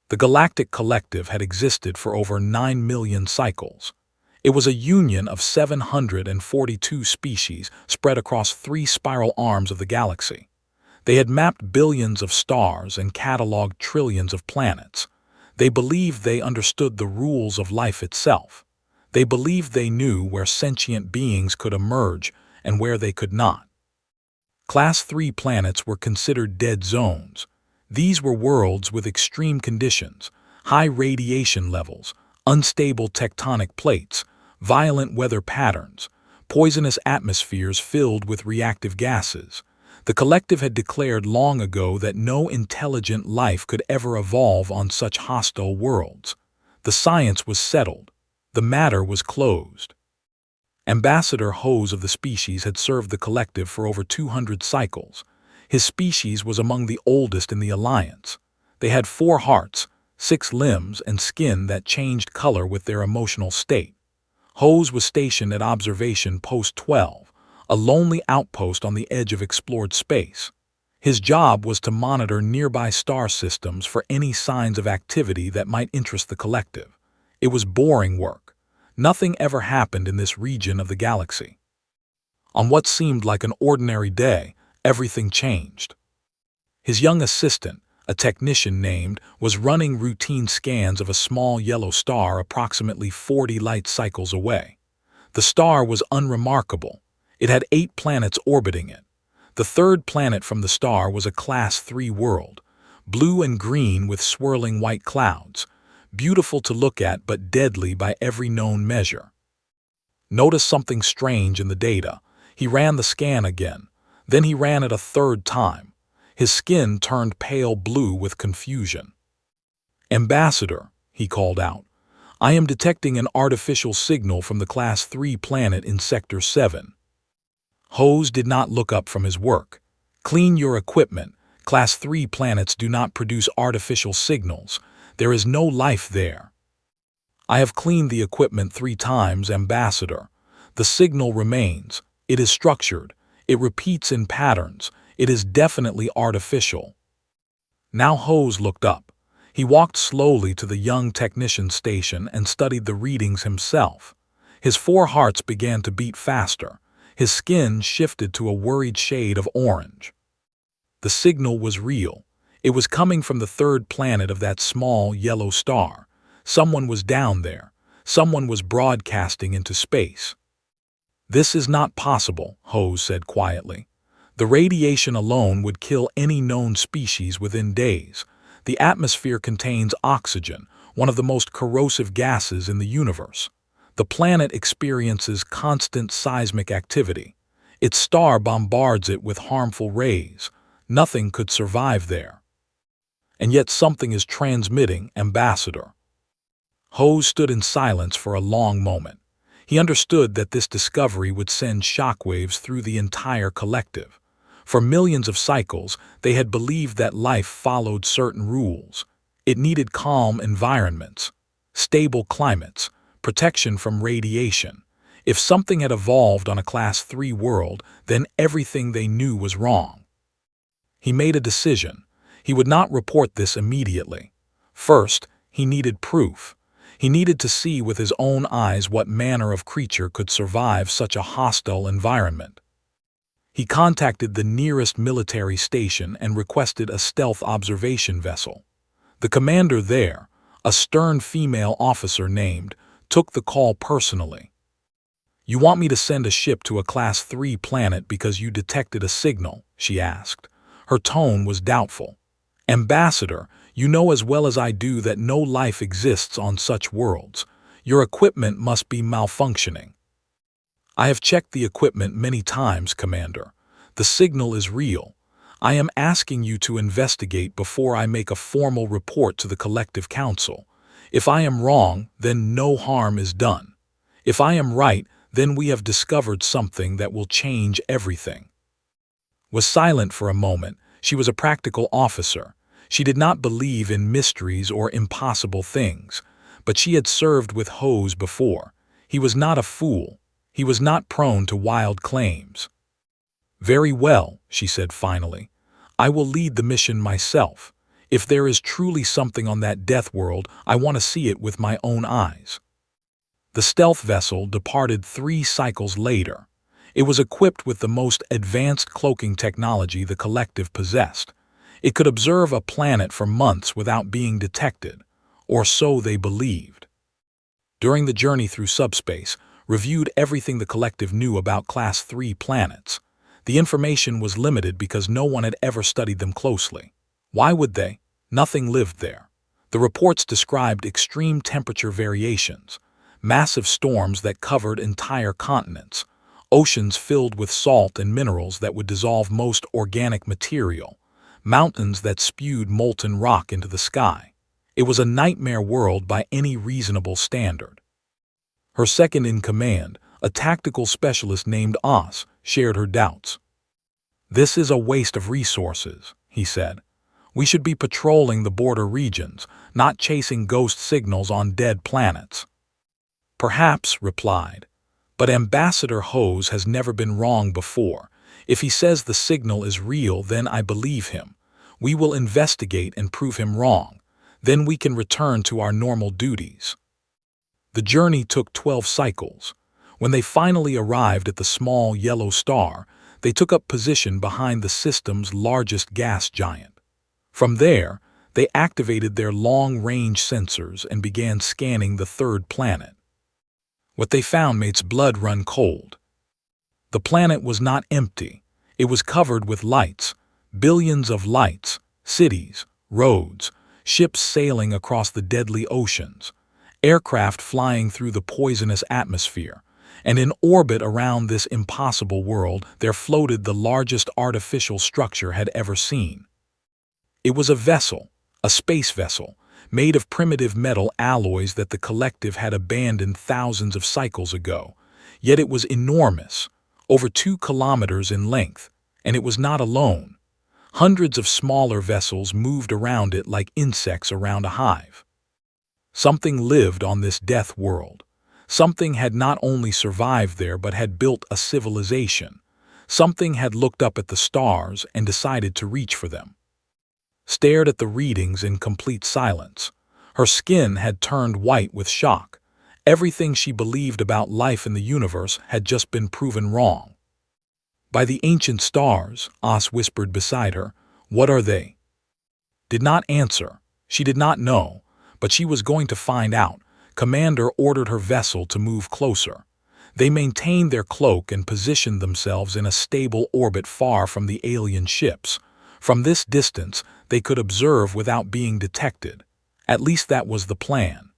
The Galactic Collective had existed for over 9 million cycles. It was a union of 742 species spread across 3 spiral arms of the galaxy. They had mapped billions of stars and cataloged trillions of planets. They believed they understood the rules of life itself. They believed they knew where sentient beings could emerge and where they could not. Class 3 planets were considered dead zones. These were worlds with extreme conditions, high radiation levels, unstable tectonic plates, violent weather patterns, poisonous atmospheres filled with reactive gases. The collective had declared long ago that no intelligent life could ever evolve on such hostile worlds. The science was settled. The matter was closed. Ambassador Hose of the species had served the collective for over 200 cycles. His species was among the oldest in the Alliance. They had 4 hearts, 6 limbs, and skin that changed color with their emotional state. Hose was stationed at Observation Post 12, a lonely outpost on the edge of explored space. His job was to monitor nearby star systems for any signs of activity that might interest the collective. It was boring work. Nothing ever happened in this region of the galaxy. On what seemed like an ordinary day, everything changed. His young assistant, a technician named, was running routine scans of a small yellow star approximately 40 light cycles away. The star was unremarkable. It had 8 planets orbiting it. The third planet from the star was a Class 3 world, blue and green with swirling white clouds, beautiful to look at but deadly by every known measure. Noticed something strange in the data. He ran the scan again. Then he ran it a third time. His skin turned pale blue with confusion. "Ambassador," he called out, "I am detecting an artificial signal from the Class 3 planet in Sector 7. Hose did not look up from his work. "Clean your equipment. Class 3 planets do not produce artificial signals. There is no life there." "I have cleaned the equipment 3 times, Ambassador. The signal remains. It is structured. It repeats in patterns. It is definitely artificial." Now Hose looked up. He walked slowly to the young technician's station and studied the readings himself. His 4 hearts began to beat faster. His skin shifted to a worried shade of orange. The signal was real. It was coming from the third planet of that small yellow star. Someone was down there. Someone was broadcasting into space. "This is not possible," Hose said quietly. "The radiation alone would kill any known species within days. The atmosphere contains oxygen, one of the most corrosive gases in the universe. The planet experiences constant seismic activity. Its star bombards it with harmful rays. Nothing could survive there. And yet something is transmitting, Ambassador." Hose stood in silence for a long moment. He understood that this discovery would send shockwaves through the entire collective. For millions of cycles, they had believed that life followed certain rules. It needed calm environments, stable climates, protection from radiation. If something had evolved on a Class 3 world, then everything they knew was wrong. He made a decision. He would not report this immediately. First, he needed proof. He needed to see with his own eyes what manner of creature could survive such a hostile environment. He contacted the nearest military station and requested a stealth observation vessel. The commander there, a stern female officer named, took the call personally. "You want me to send a ship to a Class 3 planet because you detected a signal?" she asked. Her tone was doubtful. "Ambassador, you know as well as I do that no life exists on such worlds. Your equipment must be malfunctioning." "I have checked the equipment many times, Commander. The signal is real. I am asking you to investigate before I make a formal report to the Collective Council. If I am wrong, then no harm is done. If I am right, then we have discovered something that will change everything." Was silent for a moment. She was a practical officer. She did not believe in mysteries or impossible things, but she had served with Hose before. He was not a fool. He was not prone to wild claims. "Very well," she said finally. "I will lead the mission myself. If there is truly something on that death world, I want to see it with my own eyes." The stealth vessel departed 3 cycles later. It was equipped with the most advanced cloaking technology the collective possessed. It could observe a planet for months without being detected, or so they believed. During the journey through subspace, reviewed everything the collective knew about Class 3 planets. The information was limited because no one had ever studied them closely. Why would they? Nothing lived there. The reports described extreme temperature variations, massive storms that covered entire continents, oceans filled with salt and minerals that would dissolve most organic material, mountains that spewed molten rock into the sky. It was a nightmare world by any reasonable standard. Her second-in-command, a tactical specialist named Os, shared her doubts. "This is a waste of resources," he said. "We should be patrolling the border regions, not chasing ghost signals on dead planets." "Perhaps," replied, "but Ambassador Hose has never been wrong before. If he says the signal is real, then I believe him. We will investigate and prove him wrong. Then we can return to our normal duties." The journey took 12 cycles. When they finally arrived at the small yellow star, they took up position behind the system's largest gas giant. From there, they activated their long-range sensors and began scanning the third planet. What they found made its blood run cold. The planet was not empty. It was covered with lights, billions of lights, cities, roads, ships sailing across the deadly oceans, aircraft flying through the poisonous atmosphere, and in orbit around this impossible world there floated the largest artificial structure had ever seen. It was a vessel, a space vessel, made of primitive metal alloys that the collective had abandoned thousands of cycles ago. Yet it was enormous, over 2 kilometers in length, and it was not alone. Hundreds of smaller vessels moved around it like insects around a hive. Something lived on this death world. Something had not only survived there but had built a civilization. Something had looked up at the stars and decided to reach for them. Stared at the readings in complete silence. Her skin had turned white with shock. Everything she believed about life in the universe had just been proven wrong. "By the ancient stars," Os whispered beside her. "What are they?" Did not answer. She did not know, but she was going to find out. Commander ordered her vessel to move closer. They maintained their cloak and positioned themselves in a stable orbit far from the alien ships. From this distance, they could observe without being detected. At least that was the plan.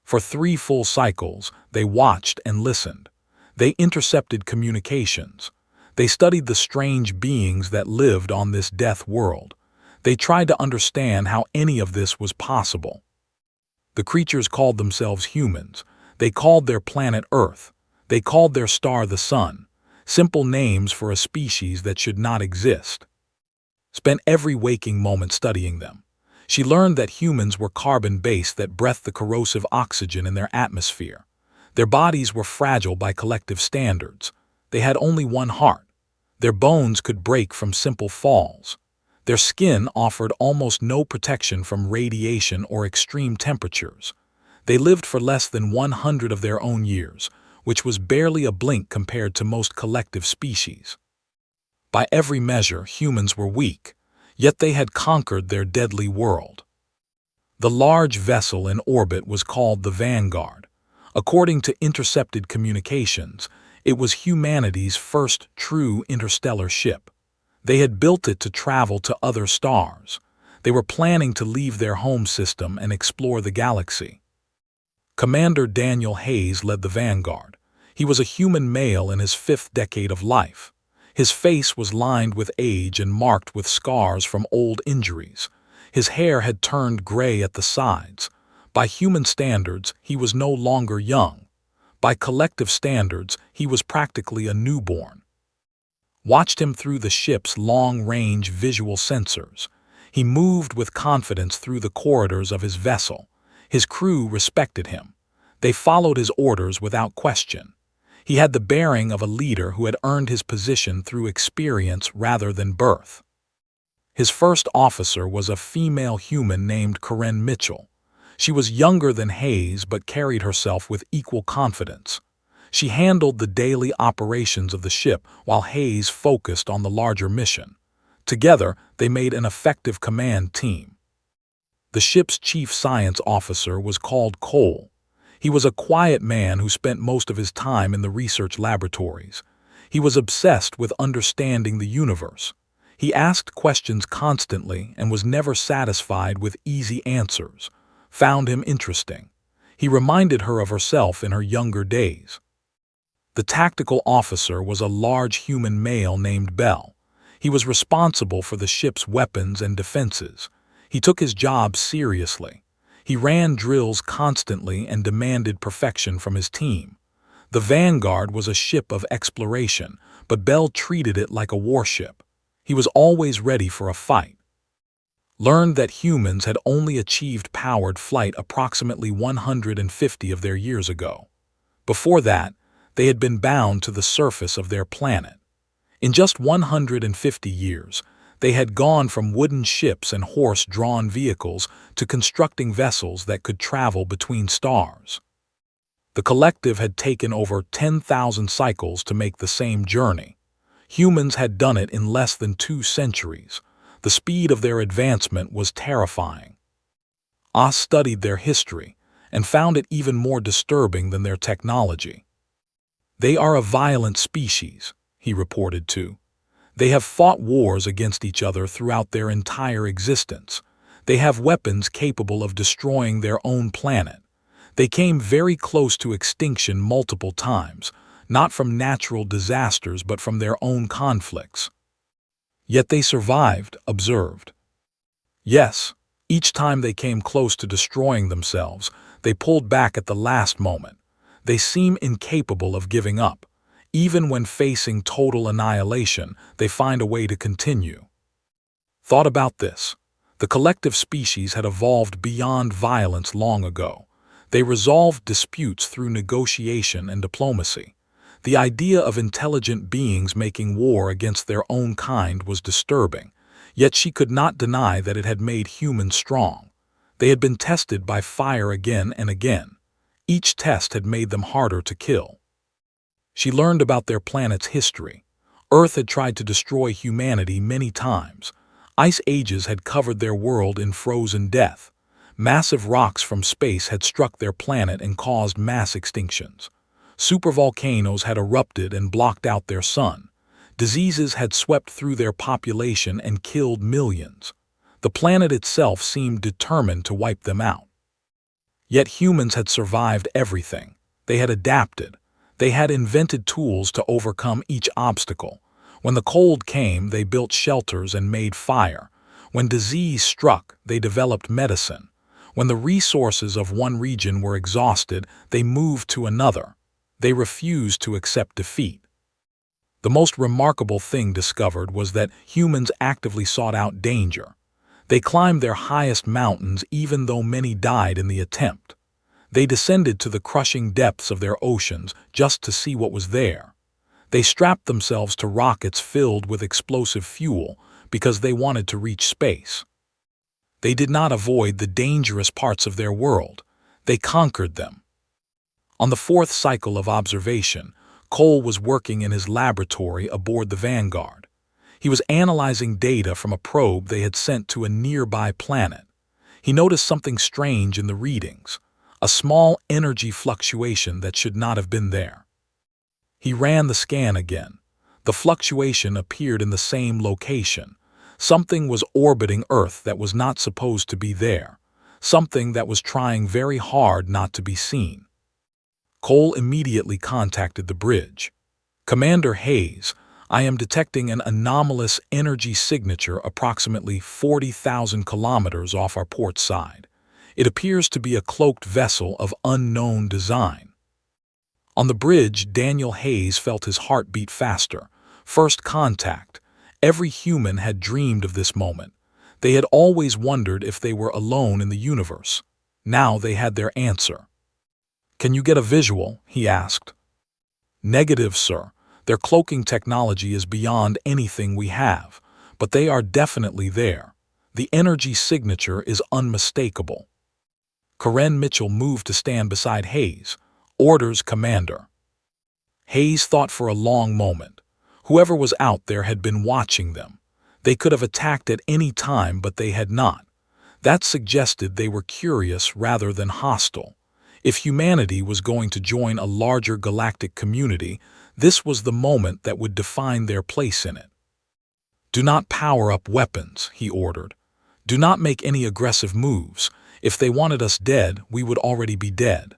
For 3 full cycles, they watched and listened. They intercepted communications. They studied the strange beings that lived on this death world. They tried to understand how any of this was possible. The creatures called themselves humans. They called their planet Earth. They called their star the Sun. Simple names for a species that should not exist. Spent every waking moment studying them. She learned that humans were carbon-based that breathed the corrosive oxygen in their atmosphere. Their bodies were fragile by collective standards. They had only one heart. Their bones could break from simple falls. Their skin offered almost no protection from radiation or extreme temperatures. They lived for less than 100 of their own years, which was barely a blink compared to most collective species. By every measure, humans were weak, yet they had conquered their deadly world. The large vessel in orbit was called the Vanguard. According to intercepted communications, it was humanity's first true interstellar ship. They had built it to travel to other stars. They were planning to leave their home system and explore the galaxy. Commander Daniel Hayes led the Vanguard. He was a human male in his 5th decade of life. His face was lined with age and marked with scars from old injuries. His hair had turned gray at the sides. By human standards, he was no longer young. By collective standards, he was practically a newborn. Watched him through the ship's long-range visual sensors. He moved with confidence through the corridors of his vessel. His crew respected him. They followed his orders without question. He had the bearing of a leader who had earned his position through experience rather than birth. His first officer was a female human named Corinne Mitchell. She was younger than Hayes but carried herself with equal confidence. She handled the daily operations of the ship while Hayes focused on the larger mission. Together, they made an effective command team. The ship's chief science officer was called Cole. He was a quiet man who spent most of his time in the research laboratories. He was obsessed with understanding the universe. He asked questions constantly and was never satisfied with easy answers. Found him interesting. He reminded her of herself in her younger days. The tactical officer was a large human male named Bell. He was responsible for the ship's weapons and defenses. He took his job seriously. He ran drills constantly and demanded perfection from his team. The Vanguard was a ship of exploration, but Bell treated it like a warship. He was always ready for a fight. Learned that humans had only achieved powered flight approximately 150 of their years ago. Before that, they had been bound to the surface of their planet. In just 150 years, they had gone from wooden ships and horse-drawn vehicles to constructing vessels that could travel between stars. The collective had taken over 10,000 cycles to make the same journey. Humans had done it in less than 2 centuries. The speed of their advancement was terrifying. Oz studied their history and found it even more disturbing than their technology. They are a violent species, he reported too. They have fought wars against each other throughout their entire existence. They have weapons capable of destroying their own planet. They came very close to extinction multiple times, not from natural disasters but from their own conflicts. Yet they survived, observed. Yes, each time they came close to destroying themselves, they pulled back at the last moment. They seem incapable of giving up. Even when facing total annihilation, they find a way to continue. Thought about this. The collective species had evolved beyond violence long ago. They resolved disputes through negotiation and diplomacy. The idea of intelligent beings making war against their own kind was disturbing, yet she could not deny that it had made humans strong. They had been tested by fire again and again. Each test had made them harder to kill. She learned about their planet's history. Earth had tried to destroy humanity many times. Ice ages had covered their world in frozen death. Massive rocks from space had struck their planet and caused mass extinctions. Supervolcanoes had erupted and blocked out their sun. Diseases had swept through their population and killed millions. The planet itself seemed determined to wipe them out. Yet humans had survived everything. They had adapted. They had invented tools to overcome each obstacle. When the cold came, they built shelters and made fire. When disease struck, they developed medicine. When the resources of one region were exhausted, they moved to another. They refused to accept defeat. The most remarkable thing discovered was that humans actively sought out danger. They climbed their highest mountains even though many died in the attempt. They descended to the crushing depths of their oceans just to see what was there. They strapped themselves to rockets filled with explosive fuel because they wanted to reach space. They did not avoid the dangerous parts of their world. They conquered them. On the 4th cycle of observation, Cole was working in his laboratory aboard the Vanguard. He was analyzing data from a probe they had sent to a nearby planet. He noticed something strange in the readings, a small energy fluctuation that should not have been there. He ran the scan again. The fluctuation appeared in the same location. Something was orbiting Earth that was not supposed to be there, something that was trying very hard not to be seen. Cole immediately contacted the bridge. "Commander Hayes, I am detecting an anomalous energy signature approximately 40,000 kilometers off our port side. It appears to be a cloaked vessel of unknown design." On the bridge, Daniel Hayes felt his heart beat faster. First contact. Every human had dreamed of this moment. They had always wondered if they were alone in the universe. Now they had their answer. "Can you get a visual?" he asked. "Negative, sir. Their cloaking technology is beyond anything we have. But they are definitely there. The energy signature is unmistakable. Karen Mitchell moved to stand beside Hayes. Orders, Commander. Hayes thought for a long moment. Whoever was out there had been watching them. They could have attacked at any time, but they had not. That suggested they were curious rather than hostile. If humanity was going to join a larger galactic community, this was the moment that would define their place in it. Do not power up weapons, he ordered. Do not make any aggressive moves. If they wanted us dead, we would already be dead.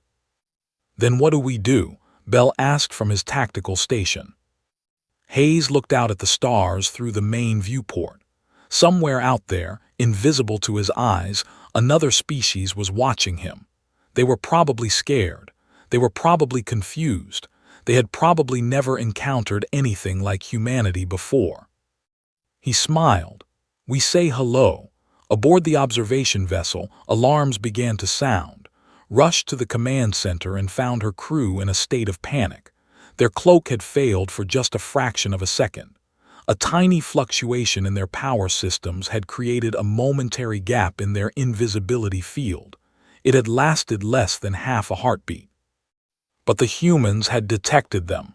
Then what do? Bell asked from his tactical station. Hayes looked out at the stars through the main viewport. Somewhere out there, invisible to his eyes, another species was watching him. They were probably scared. They were probably confused. They had probably never encountered anything like humanity before. He smiled. We say hello. Aboard the observation vessel, alarms began to sound. Rushed to the command center and found her crew in a state of panic. Their cloak had failed for just a fraction of a second. A tiny fluctuation in their power systems had created a momentary gap in their invisibility field. It had lasted less than half a heartbeat. But the humans had detected them.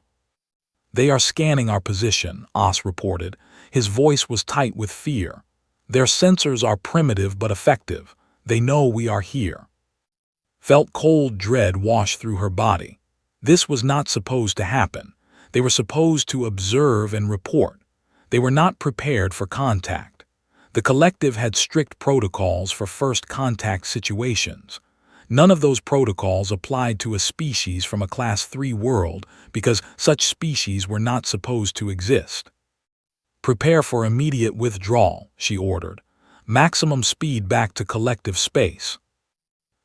They are scanning our position, Oss reported. His voice was tight with fear. Their sensors are primitive but effective. They know we are here. Felt cold dread wash through her body. This was not supposed to happen. They were supposed to observe and report. They were not prepared for contact. The collective had strict protocols for first contact situations. None of those protocols applied to a species from a Class 3 world because such species were not supposed to exist. Prepare for immediate withdrawal, she ordered. Maximum speed back to collective space.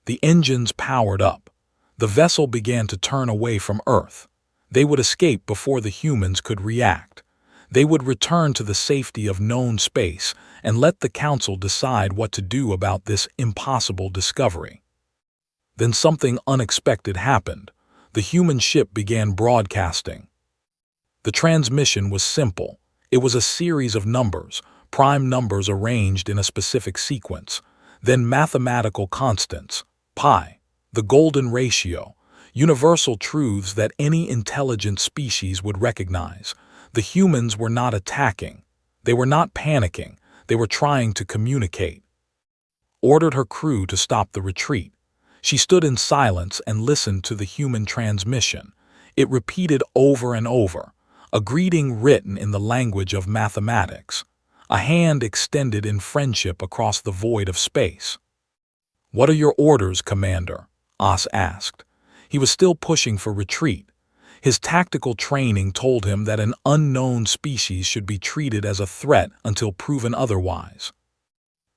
The engines powered up. The vessel began to turn away from Earth. They would escape before the humans could react. They would return to the safety of known space and let the Council decide what to do about this impossible discovery. Then something unexpected happened. The human ship began broadcasting. The transmission was simple. It was a series of numbers, prime numbers arranged in a specific sequence, then mathematical constants, pi, the golden ratio, universal truths that any intelligent species would recognize. The humans were not attacking. They were not panicking. They were trying to communicate. Ordered her crew to stop the retreat. She stood in silence and listened to the human transmission. It repeated over and over, a greeting written in the language of mathematics, a hand extended in friendship across the void of space. What are your orders, Commander? Oss asked. He was still pushing for retreat. His tactical training told him that an unknown species should be treated as a threat until proven otherwise.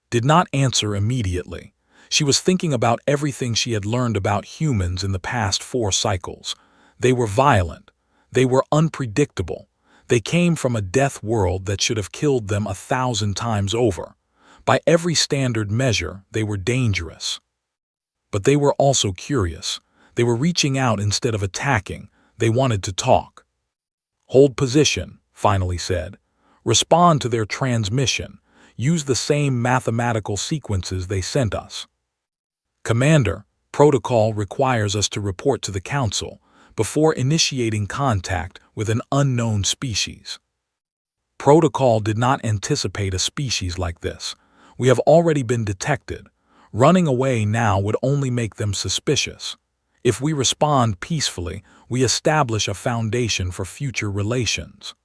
Did not answer immediately. She was thinking about everything she had learned about humans in the past 4 cycles. They were violent. They were unpredictable. They came from a death world that should have killed them 1,000 times over. By every standard measure, they were dangerous. But they were also curious. They were reaching out instead of attacking. They wanted to talk. Hold position, finally said. Respond to their transmission. Use the same mathematical sequences they sent us. Commander, protocol requires us to report to the Council before initiating contact with an unknown species. Protocol did not anticipate a species like this. We have already been detected. Running away now would only make them suspicious. If we respond peacefully, we establish a foundation for future relations.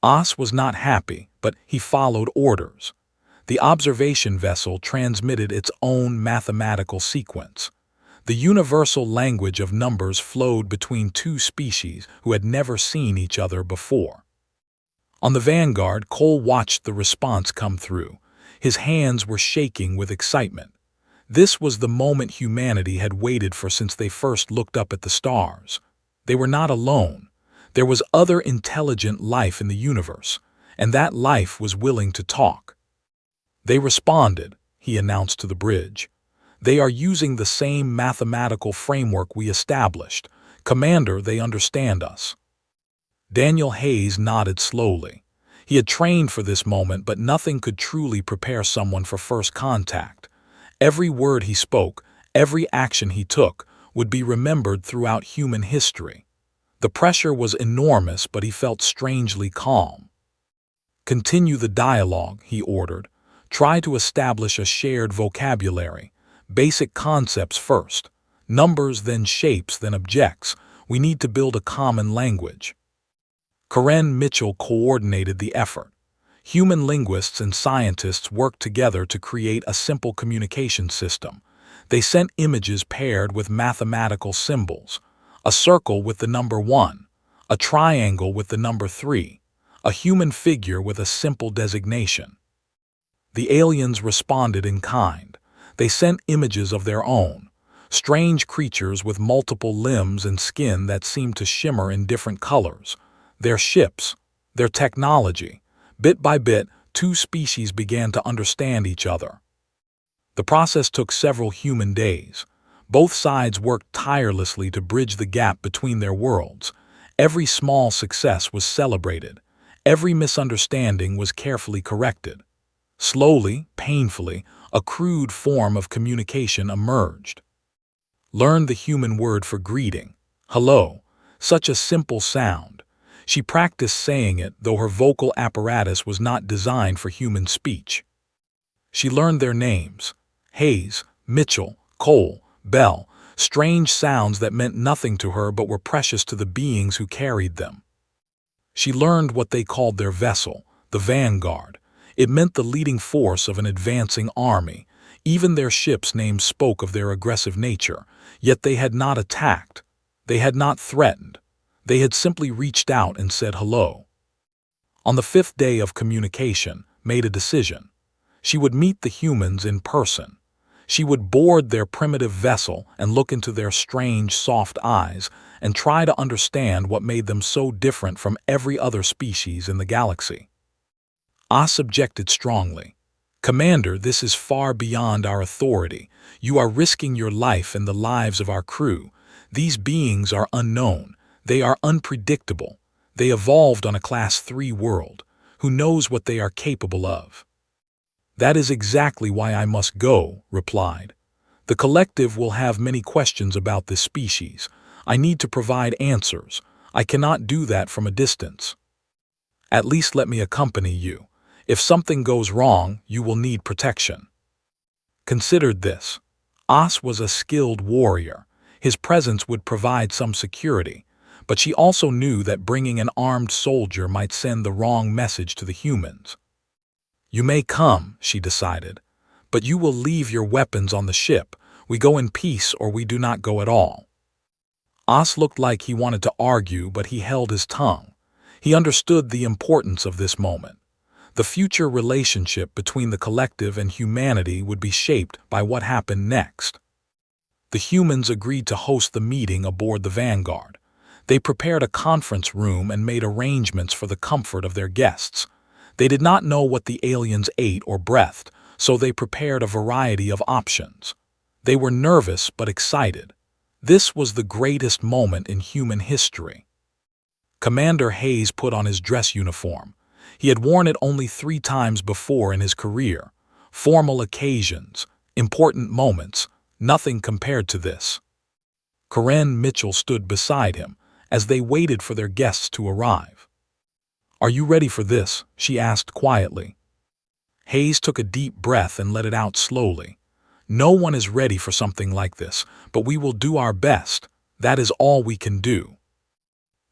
Oss was not happy, but he followed orders. The observation vessel transmitted its own mathematical sequence. The universal language of numbers flowed between 2 species who had never seen each other before. On the Vanguard, Cole watched the response come through. His hands were shaking with excitement. This was the moment humanity had waited for since they first looked up at the stars. They were not alone. There was other intelligent life in the universe, and that life was willing to talk. They responded, he announced to the bridge. They are using the same mathematical framework we established. Commander, they understand us. Daniel Hayes nodded slowly. He had trained for this moment, but nothing could truly prepare someone for first contact. Every word he spoke, every action he took, would be remembered throughout human history. The pressure was enormous, but he felt strangely calm. "Continue the dialogue," he ordered. "Try to establish a shared vocabulary. Basic concepts first. Numbers, then shapes, then objects. We need to build a common language." Karen Mitchell coordinated the effort. Human linguists and scientists worked together to create a simple communication system. They sent images paired with mathematical symbols: a circle with the number 1, a triangle with the number 3, a human figure with a simple designation. The aliens responded in kind. They sent images of their own, strange creatures with multiple limbs and skin that seemed to shimmer in different colors. Their ships, their technology. Bit by bit, two species began to understand each other. The process took several human days. Both sides worked tirelessly to bridge the gap between their worlds. Every small success was celebrated. Every misunderstanding was carefully corrected. Slowly, painfully, a crude form of communication emerged. Learned the human word for greeting. Hello. Such a simple sound. She practiced saying it, though her vocal apparatus was not designed for human speech. She learned their names: Hayes, Mitchell, Cole, Bell, strange sounds that meant nothing to her but were precious to the beings who carried them. She learned what they called their vessel, the Vanguard. It meant the leading force of an advancing army. Even their ship's names spoke of their aggressive nature, yet they had not attacked. They had not threatened. They had simply reached out and said hello. On the 5th day of communication, made a decision. She would meet the humans in person. She would board their primitive vessel and look into their strange, soft eyes and try to understand what made them so different from every other species in the galaxy. As objected strongly. "Commander, this is far beyond our authority. You are risking your life and the lives of our crew. These beings are unknown. They are unpredictable. They evolved on a Class 3 world. Who knows what they are capable of?" "That is exactly why I must go," replied. "The collective will have many questions about this species. I need to provide answers. I cannot do that from a distance." "At least let me accompany you. If something goes wrong, you will need protection." Considered this. As was a skilled warrior. His presence would provide some security, but she also knew that bringing an armed soldier might send the wrong message to the humans. "You may come," she decided, "but you will leave your weapons on the ship. We go in peace or we do not go at all." As looked like he wanted to argue, but he held his tongue. He understood the importance of this moment. The future relationship between the collective and humanity would be shaped by what happened next. The humans agreed to host the meeting aboard the Vanguard. They prepared a conference room and made arrangements for the comfort of their guests. They did not know what the aliens ate or breathed, so they prepared a variety of options. They were nervous but excited. This was the greatest moment in human history. Commander Hayes put on his dress uniform. He had worn it only 3 times before in his career. Formal occasions, important moments, nothing compared to this. Karen Mitchell stood beside him as they waited for their guests to arrive. "Are you ready for this?" she asked quietly. Hayes took a deep breath and let it out slowly. "No one is ready for something like this, but we will do our best. That is all we can do."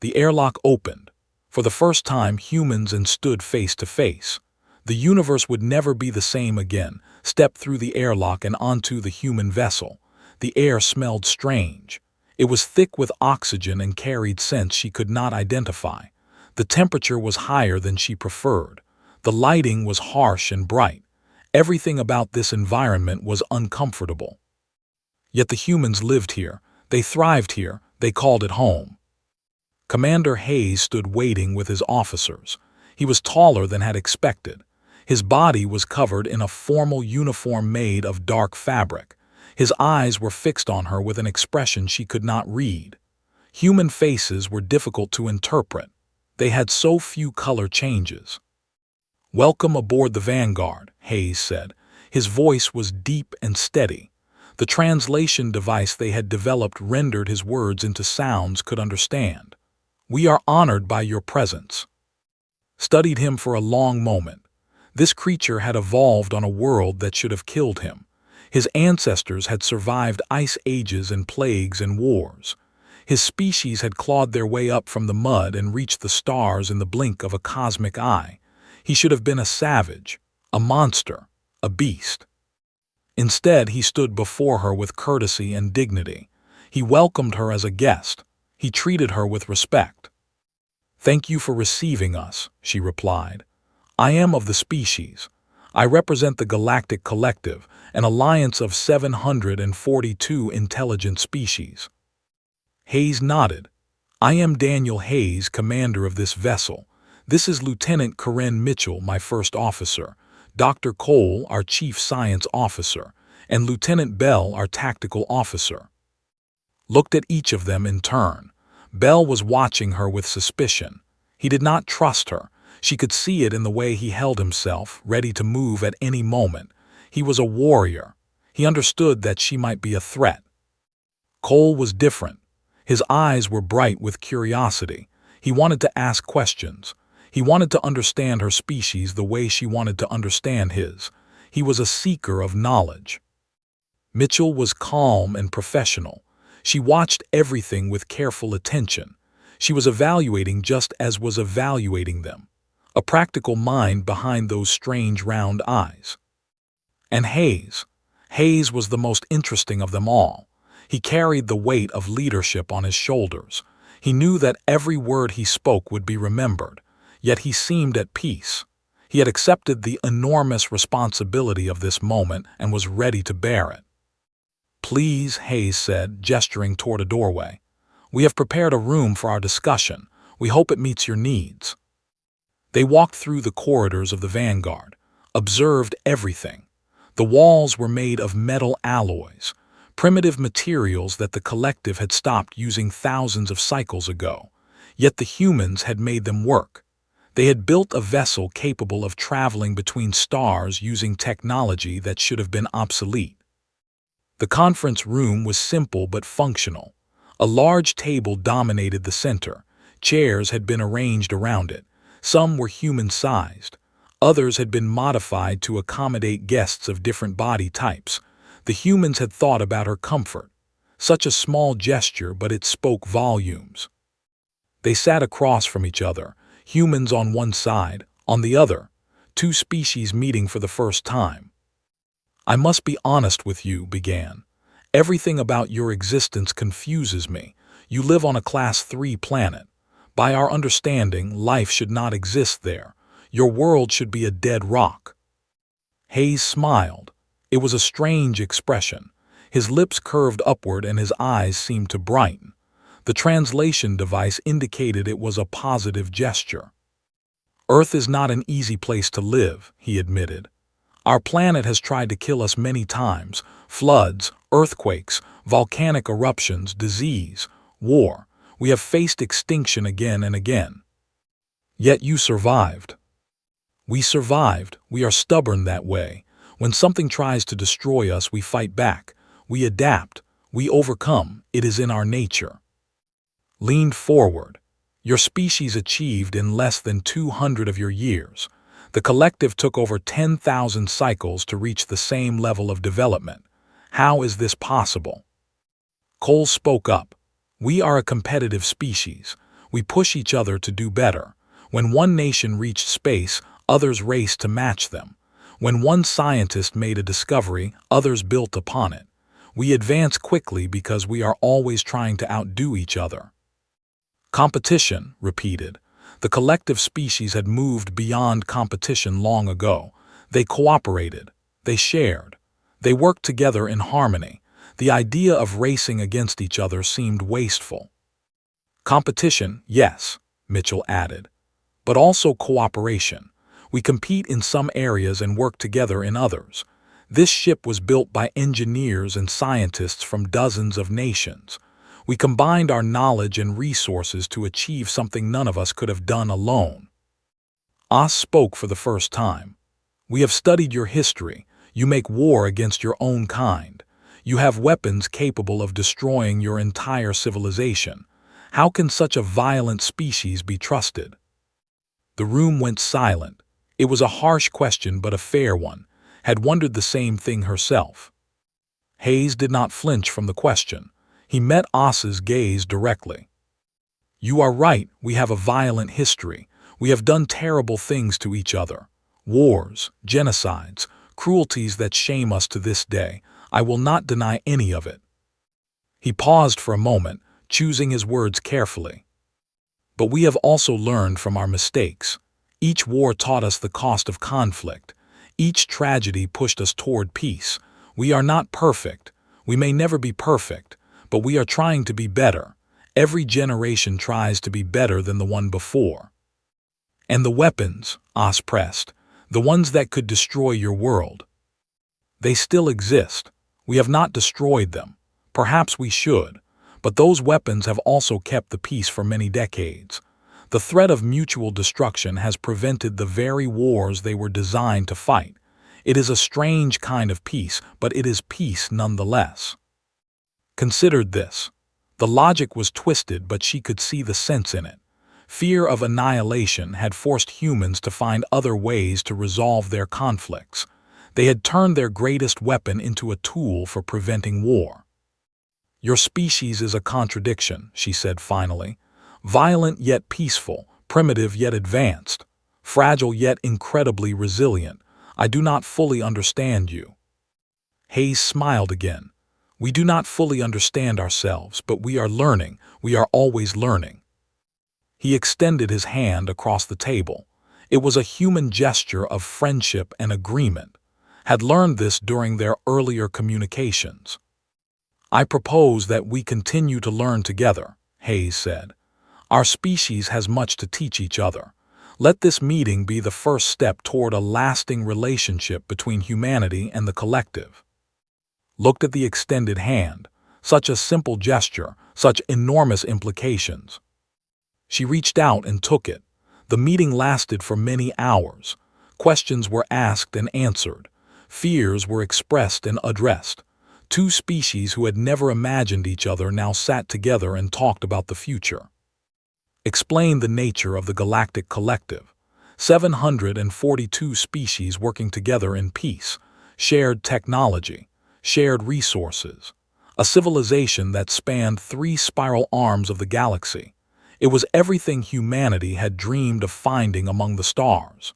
The airlock opened. For the first time, humans stood face to face. The universe would never be the same again. Step through the airlock and onto the human vessel. The air smelled strange. It was thick with oxygen and carried scents she could not identify. The temperature was higher than she preferred. The lighting was harsh and bright. Everything about this environment was uncomfortable. Yet the humans lived here. They thrived here. They called it home. Commander Hayes stood waiting with his officers. He was taller than had expected. His body was covered in a formal uniform made of dark fabric. His eyes were fixed on her with an expression she could not read. Human faces were difficult to interpret. They had so few color changes. "Welcome aboard the Vanguard," Hayes said. His voice was deep and steady. The translation device they had developed rendered his words into sounds could understand. "We are honored by your presence." Studied him for a long moment. This creature had evolved on a world that should have killed him. His ancestors had survived ice ages and plagues and wars. His species had clawed their way up from the mud and reached the stars in the blink of a cosmic eye. He should have been a savage, a monster, a beast. Instead, he stood before her with courtesy and dignity. He welcomed her as a guest. He treated her with respect. "Thank you for receiving us," she replied. "I am of the species. I represent the Galactic Collective, an alliance of 742 intelligent species." Hayes nodded. "I am Daniel Hayes, commander of this vessel. This is Lieutenant Corinne Mitchell, my first officer, Dr. Cole, our chief science officer, and Lieutenant Bell, our tactical officer." Looked at each of them in turn. Bell was watching her with suspicion. He did not trust her. She could see it in the way he held himself, ready to move at any moment. He was a warrior. He understood that she might be a threat. Cole was different. His eyes were bright with curiosity. He wanted to ask questions. He wanted to understand her species the way she wanted to understand his. He was a seeker of knowledge. Mitchell was calm and professional. She watched everything with careful attention. She was evaluating just as was evaluating them. A practical mind behind those strange round eyes. And Hayes. Hayes was the most interesting of them all. He carried the weight of leadership on his shoulders. He knew that every word he spoke would be remembered, yet he seemed at peace. He had accepted the enormous responsibility of this moment and was ready to bear it. "Please," Hayes said, gesturing toward a doorway. "We have prepared a room for our discussion. We hope it meets your needs." They walked through the corridors of the Vanguard, observed everything. The walls were made of metal alloys, primitive materials that the collective had stopped using thousands of cycles ago. Yet the humans had made them work. They had built a vessel capable of traveling between stars using technology that should have been obsolete. The conference room was simple but functional. A large table dominated the center. Chairs had been arranged around it. Some were human-sized. Others had been modified to accommodate guests of different body types. The humans had thought about her comfort. Such a small gesture, but it spoke volumes. They sat across from each other, humans on one side, on the other, two species meeting for the first time. "I must be honest with you," began. "Everything about your existence confuses me. You live on a Class 3 planet. By our understanding, life should not exist there. Your world should be a dead rock." Hayes smiled. It was a strange expression. His lips curved upward and his eyes seemed to brighten. The translation device indicated it was a positive gesture. "Earth is not an easy place to live," he admitted. "Our planet has tried to kill us many times. Floods, earthquakes, volcanic eruptions, disease, war. We have faced extinction again and again. Yet you survived." "We survived. We are stubborn that way. When something tries to destroy us, we fight back. We adapt. We overcome. It is in our nature." Leaned forward. "Your species achieved in less than 200 of your years. The collective took over 10,000 cycles to reach the same level of development. How is this possible?" Cole spoke up. "We are a competitive species. We push each other to do better. When one nation reached space, others raced to match them. When one scientist made a discovery, others built upon it. We advance quickly because we are always trying to outdo each other." "Competition," repeated. The collective species had moved beyond competition long ago. They cooperated. They shared. They worked together in harmony. The idea of racing against each other seemed wasteful. "Competition, yes," Mitchell added, "but also cooperation. We compete in some areas and work together in others. This ship was built by engineers and scientists from dozens of nations. We combined our knowledge and resources to achieve something none of us could have done alone." Oz spoke for the first time. "We have studied your history. You make war against your own kind. You have weapons capable of destroying your entire civilization. How can such a violent species be trusted?" The room went silent. It was a harsh question but a fair one. Had wondered the same thing herself. Hayes did not flinch from the question. He met Oz's gaze directly. "You are right, we have a violent history. We have done terrible things to each other. Wars, genocides, cruelties that shame us to this day. I will not deny any of it." He paused for a moment, choosing his words carefully. "But we have also learned from our mistakes. Each war taught us the cost of conflict. Each tragedy pushed us toward peace. We are not perfect. We may never be perfect, but we are trying to be better. Every generation tries to be better than the one before." "And the weapons," Oz pressed, "the ones that could destroy your world." "They still exist. We have not destroyed them. Perhaps we should. But those weapons have also kept the peace for many decades. The threat of mutual destruction has prevented the very wars they were designed to fight. It is a strange kind of peace, but it is peace nonetheless." Considered this. The logic was twisted, but she could see the sense in it. Fear of annihilation had forced humans to find other ways to resolve their conflicts. They had turned their greatest weapon into a tool for preventing war. "Your species is a contradiction," she said finally. "Violent yet peaceful, primitive yet advanced, fragile yet incredibly resilient. I do not fully understand you." Hayes smiled again. "We do not fully understand ourselves, but we are learning. We are always learning." He extended his hand across the table. It was a human gesture of friendship and agreement. Had learned this during their earlier communications. "I propose that we continue to learn together," Hayes said. "Our species has much to teach each other. Let this meeting be the first step toward a lasting relationship between humanity and the collective." Looked at the extended hand. Such a simple gesture, such enormous implications. She reached out and took it. The meeting lasted for many hours. Questions were asked and answered. Fears were expressed and addressed. Two species who had never imagined each other now sat together and talked about the future. Explained the nature of the Galactic Collective. 742 species working together in peace. Shared technology. Shared resources. A civilization that spanned 3 spiral arms of the galaxy. It was everything humanity had dreamed of finding among the stars.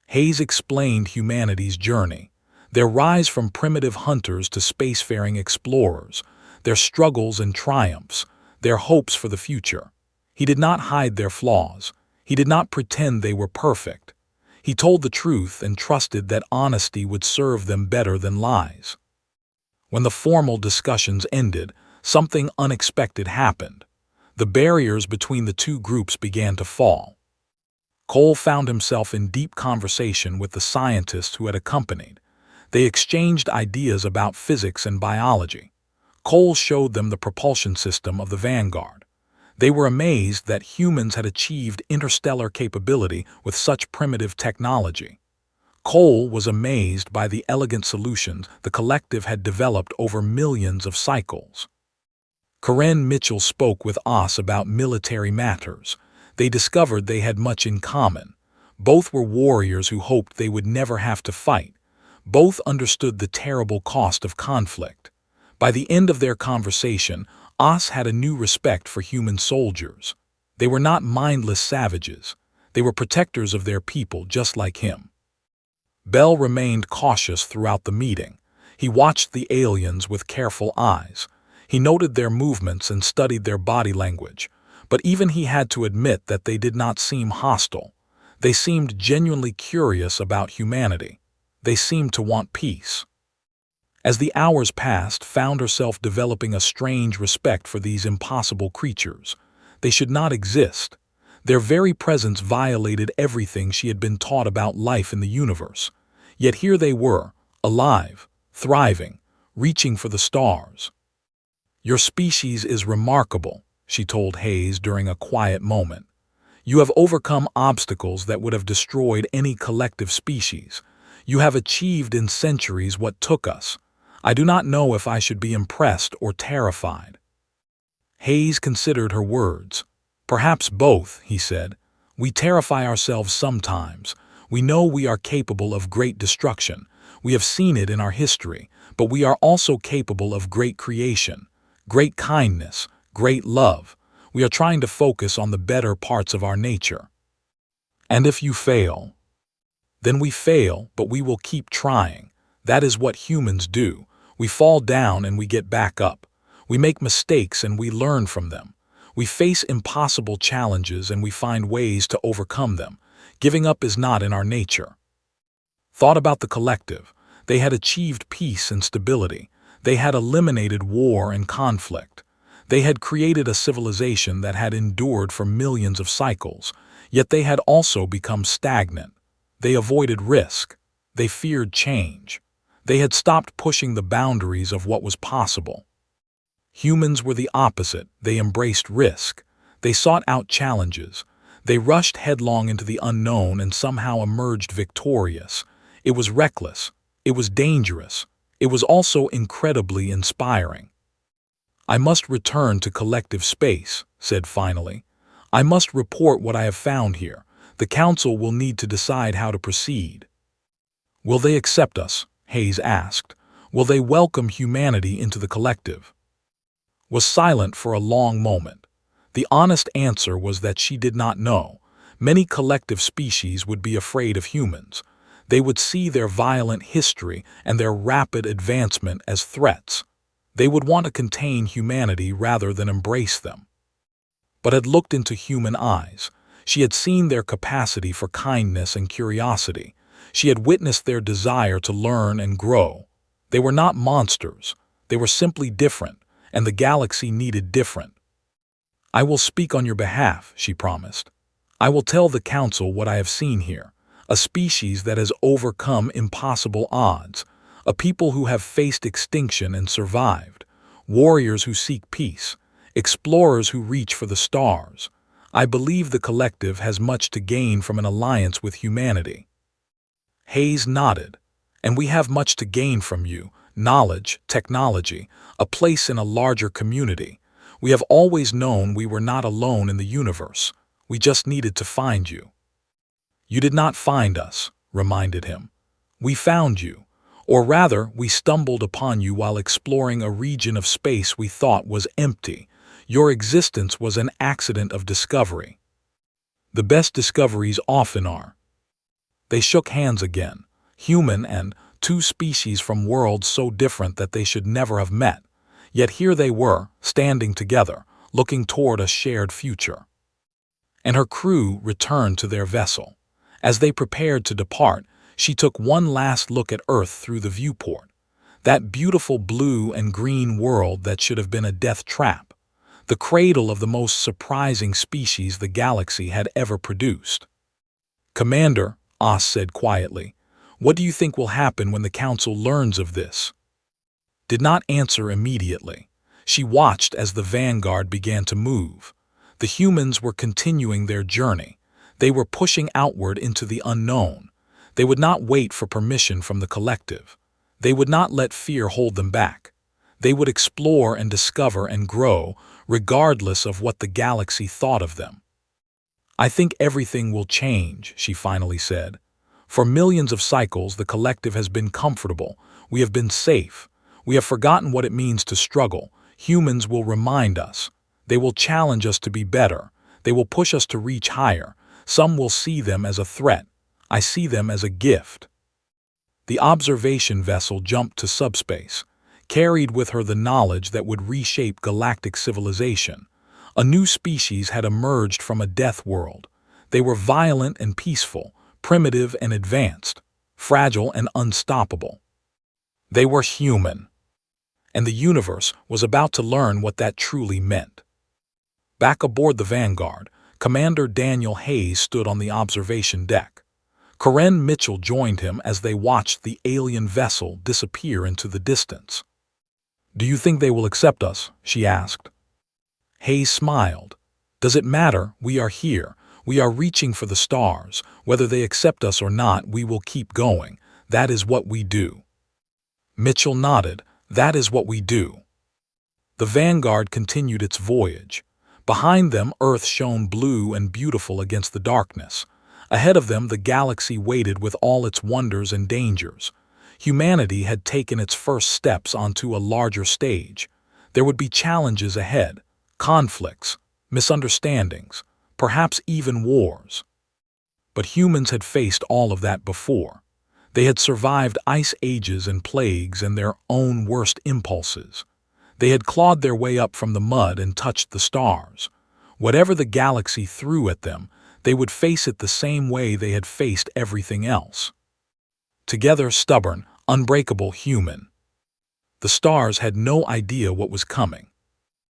Hayes explained humanity's journey, their rise from primitive hunters to spacefaring explorers, their struggles and triumphs, their hopes for the future. He did not hide their flaws. He did not pretend they were perfect. He told the truth and trusted that honesty would serve them better than lies. When the formal discussions ended, something unexpected happened. The barriers between the two groups began to fall. Cole found himself in deep conversation with the scientists who had accompanied. They exchanged ideas about physics and biology. Cole showed them the propulsion system of the Vanguard. They were amazed that humans had achieved interstellar capability with such primitive technology. Cole was amazed by the elegant solutions the collective had developed over millions of cycles. Karen Mitchell spoke with Oz about military matters. They discovered they had much in common. Both were warriors who hoped they would never have to fight. Both understood the terrible cost of conflict. By the end of their conversation, Oz had a new respect for human soldiers. They were not mindless savages. They were protectors of their people just like him. Bell remained cautious throughout the meeting. He watched the aliens with careful eyes. He noted their movements and studied their body language. But even he had to admit that they did not seem hostile. They seemed genuinely curious about humanity. They seemed to want peace. As the hours passed, found herself developing a strange respect for these impossible creatures. They should not exist. Their very presence violated everything she had been taught about life in the universe. Yet here they were, alive, thriving, reaching for the stars. "Your species is remarkable," she told Hayes during a quiet moment. You have overcome obstacles that would have destroyed any collective species. You have achieved in centuries what took us. I do not know if I should be impressed or terrified." Hayes considered her words. "Perhaps both," he said. "We terrify ourselves sometimes. We know we are capable of great destruction. We have seen it in our history, but we are also capable of great creation, great kindness, great love. We are trying to focus on the better parts of our nature. And if you fail, then we fail, but we will keep trying. That is what humans do. We fall down and we get back up. We make mistakes and we learn from them. We face impossible challenges and we find ways to overcome them. Giving up is not in our nature." Thought about the collective. They had achieved peace and stability. They had eliminated war and conflict. They had created a civilization that had endured for millions of cycles, yet they had also become stagnant. They avoided risk. They feared change. They had stopped pushing the boundaries of what was possible. Humans were the opposite. They embraced risk. They sought out challenges. They rushed headlong into the unknown and somehow emerged victorious. It was reckless. It was dangerous. It was also incredibly inspiring. "I must return to collective space," said finally. "I must report what I have found here. The Council will need to decide how to proceed." "Will they accept us?" Hayes asked. "Will they welcome humanity into the collective?" Was silent for a long moment. The honest answer was that she did not know. Many collective species would be afraid of humans. They would see their violent history and their rapid advancement as threats. They would want to contain humanity rather than embrace them. But had looked into human eyes. She had seen their capacity for kindness and curiosity. She had witnessed their desire to learn and grow. They were not monsters. They were simply different, and the galaxy needed different. "I will speak on your behalf," she promised. "I will tell the Council what I have seen here. A species that has overcome impossible odds. A people who have faced extinction and survived. Warriors who seek peace. Explorers who reach for the stars. I believe the collective has much to gain from an alliance with humanity." Hayes nodded. "And we have much to gain from you. Knowledge, technology, a place in a larger community. We have always known we were not alone in the universe. We just needed to find you." "You did not find us," reminded him. "We found you. Or rather, we stumbled upon you while exploring a region of space we thought was empty. Your existence was an accident of discovery. The best discoveries often are." They shook hands again, human and two species from worlds so different that they should never have met. Yet here they were, standing together, looking toward a shared future. And her crew returned to their vessel. As they prepared to depart, she took one last look at Earth through the viewport. That beautiful blue and green world that should have been a death trap. The cradle of the most surprising species the galaxy had ever produced. "Commander," Oz said quietly, "what do you think will happen when the Council learns of this?" Did not answer immediately. She watched as the vanguard began to move. The humans were continuing their journey. They were pushing outward into the unknown. They would not wait for permission from the collective. They would not let fear hold them back. They would explore and discover and grow, regardless of what the galaxy thought of them. "I think everything will change," she finally said. "For millions of cycles, the collective has been comfortable. We have been safe. We have forgotten what it means to struggle. Humans will remind us. They will challenge us to be better. They will push us to reach higher. Some will see them as a threat. I see them as a gift." The observation vessel jumped to subspace, carried with her the knowledge that would reshape galactic civilization. A new species had emerged from a death world. They were violent and peaceful, primitive and advanced, fragile and unstoppable. They were human. And the universe was about to learn what that truly meant. Back aboard the Vanguard, Commander Daniel Hayes stood on the observation deck. Corinne Mitchell joined him as they watched the alien vessel disappear into the distance. "Do you think they will accept us?" she asked. Hayes smiled. "Does it matter? We are here. We are reaching for the stars. Whether they accept us or not, we will keep going. That is what we do." Mitchell nodded. "That is what we do." The Vanguard continued its voyage. Behind them, Earth shone blue and beautiful against the darkness. Ahead of them, the galaxy waited with all its wonders and dangers. Humanity had taken its first steps onto a larger stage. There would be challenges ahead, conflicts, misunderstandings, perhaps even wars. But humans had faced all of that before. They had survived ice ages and plagues and their own worst impulses. They had clawed their way up from the mud and touched the stars. Whatever the galaxy threw at them, they would face it the same way they had faced everything else. Together, stubborn, unbreakable, human. The stars had no idea what was coming.